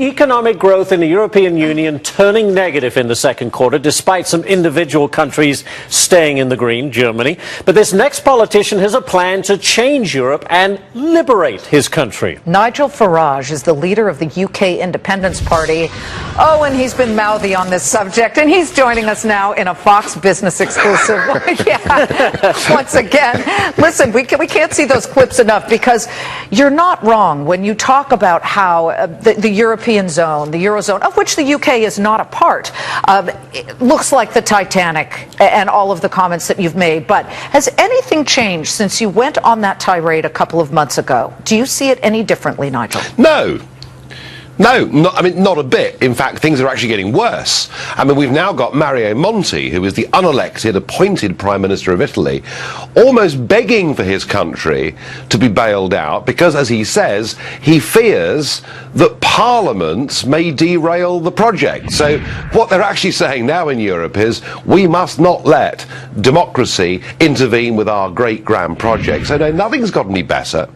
economic growth in the European Union turning negative in the second quarter, despite some individual countries staying in the green, Germany. But this next politician has a plan to change Europe and liberate his country. Nigel Farage is the leader of the UK Independence Party. Oh, and he's been mouthy on this subject, and he's joining us now in a Fox Business exclusive. Yeah, once again. Listen, we can't see those clips enough, because you're not wrong when you talk about how the European zone, the Eurozone, of which the UK is not a part, it looks like the Titanic, and all of the comments that you've made. But has anything changed since you went on that tirade a couple of months ago? Do you see it any differently, Nigel? No, not a bit. In fact, things are actually getting worse. I mean, we've now got Mario Monti, who is the unelected, appointed Prime Minister of Italy, almost begging for his country to be bailed out because, as he says, he fears that parliaments may derail the project. So what they're actually saying now in Europe is we must not let democracy intervene with our great grand project. So no, nothing's got any better.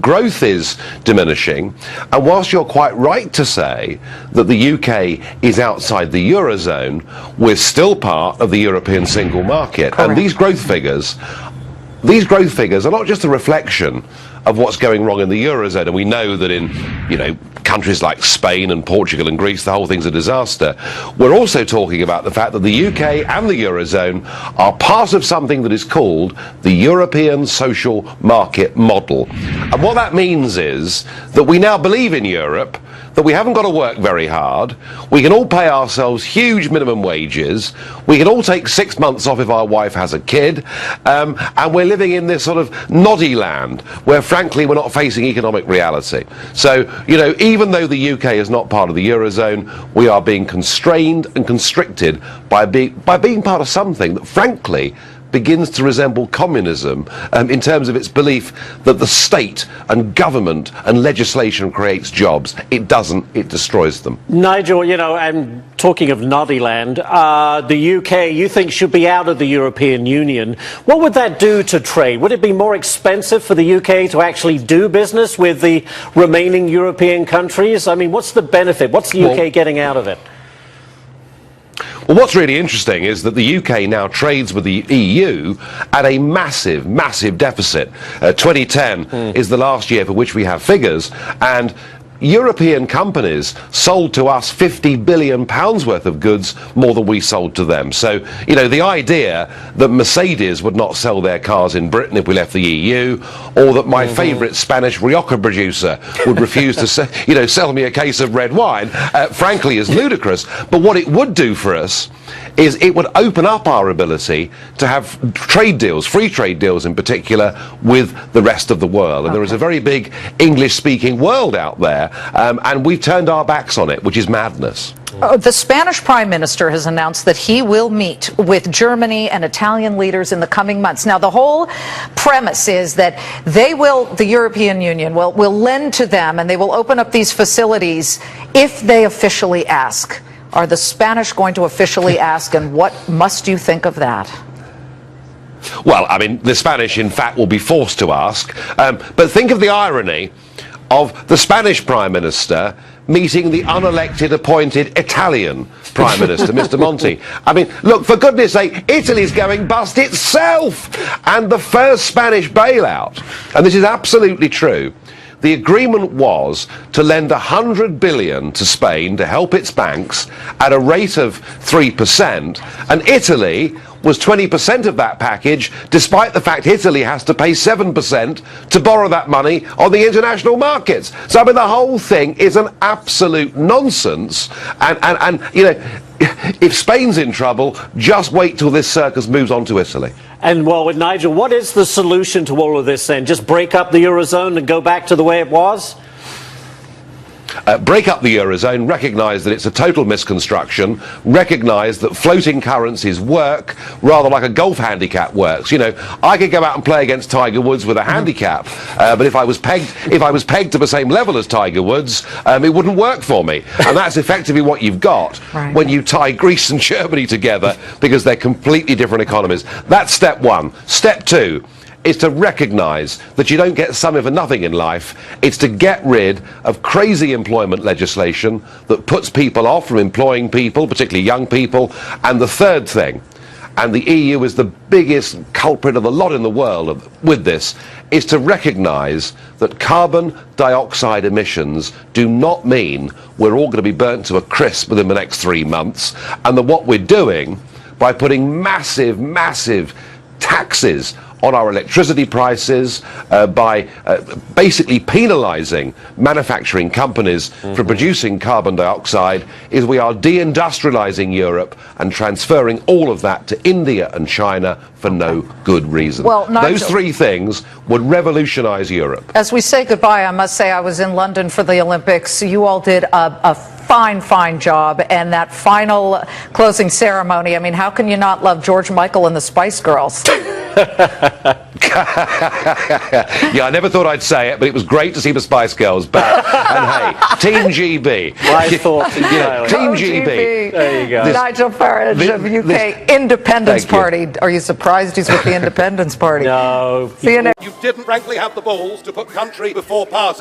Growth is diminishing. And whilst you're quite right to say that the UK is outside the Eurozone, we're still part of the European single market. Correct. And these growth figures are not just a reflection of what's going wrong in the Eurozone, and we know that in, countries like Spain and Portugal and Greece, the whole thing's a disaster. We're also talking about the fact that the UK and the Eurozone are part of something that is called the European social market model. And what that means is that we now believe in Europe, that we haven't got to work very hard, we can all pay ourselves huge minimum wages, we can all take 6 months off if our wife has a kid, and we're living in this sort of Noddyland, where frankly we're not facing economic reality. So, even though the UK is not part of the Eurozone, we are being constrained and constricted by being part of something that frankly begins to resemble communism in terms of its belief that the state and government and legislation creates jobs. It doesn't, it destroys them. Nigel, I'm talking of Noddyland. The UK, you think, should be out of the European Union. What would that do to trade? Would it be more expensive for the UK to actually do business with the remaining European countries? I mean, what's the benefit? What's the UK getting out of it? Well, what's really interesting is that the UK now trades with the EU at a massive, massive deficit. 2010 is the last year for which we have figures, and European companies sold to us £50 billion worth of goods more than we sold to them. So, the idea that Mercedes would not sell their cars in Britain if we left the EU, or that my favourite Spanish Rioja producer would refuse to sell me a case of red wine, frankly is ludicrous. But what it would do for us is it would open up our ability to have trade deals, free trade deals in particular, with the rest of the world. And there is a very big English-speaking world out there, and we've turned our backs on it, which is madness. The Spanish Prime Minister has announced that he will meet with Germany and Italian leaders in the coming months. Now, the whole premise is that the European Union will lend to them, and they will open up these facilities if they officially ask. Are the Spanish going to officially ask, and what must you think of that? Well, I mean, the Spanish, in fact, will be forced to ask. But think of the irony of the Spanish Prime Minister meeting the unelected, appointed Italian Prime Minister, Mr. Monti. I mean, look, for goodness sake, Italy's going bust itself! And the first Spanish bailout, and this is absolutely true, the agreement was to lend $100 billion to Spain to help its banks at a rate of 3%, and Italy was 20% of that package, despite the fact Italy has to pay 7% to borrow that money on the international markets. So, I mean, the whole thing is an absolute nonsense, and if Spain's in trouble, just wait till this circus moves on to Italy. And, well, with Nigel, what is the solution to all of this then? Just break up the Eurozone and go back to the way it was? Break up the Eurozone, recognise that it's a total misconstruction, recognise that floating currencies work rather like a golf handicap works. I could go out and play against Tiger Woods with a handicap, but if I was pegged to the same level as Tiger Woods, it wouldn't work for me. And that's effectively what you've got when you tie Greece and Germany together, because they're completely different economies. That's step one. Step two. is to recognise that you don't get something for nothing in life. It's to get rid of crazy employment legislation that puts people off from employing people, particularly young people. And the third thing, and the EU is the biggest culprit of the lot in the world with this, is to recognise that carbon dioxide emissions do not mean we're all going to be burnt to a crisp within the next 3 months, and that what we're doing by putting massive taxes on our electricity prices, by basically penalising manufacturing companies for producing carbon dioxide, is we are deindustrialising Europe and transferring all of that to India and China for no good reason. Well, Nigel, those three things would revolutionise Europe. As we say goodbye, I must say I was in London for the Olympics. You all did a fine job, and that final closing ceremony, I mean, how can you not love George Michael and the Spice Girls? Yeah, I never thought I'd say it, but it was great to see the Spice Girls back. And hey, Team GB. My thoughts entirely. Team GB. There you go. Nigel Farage of UK Independence Party. Are you surprised he's with the Independence Party? No. See you next. You didn't frankly have the balls to put country before party.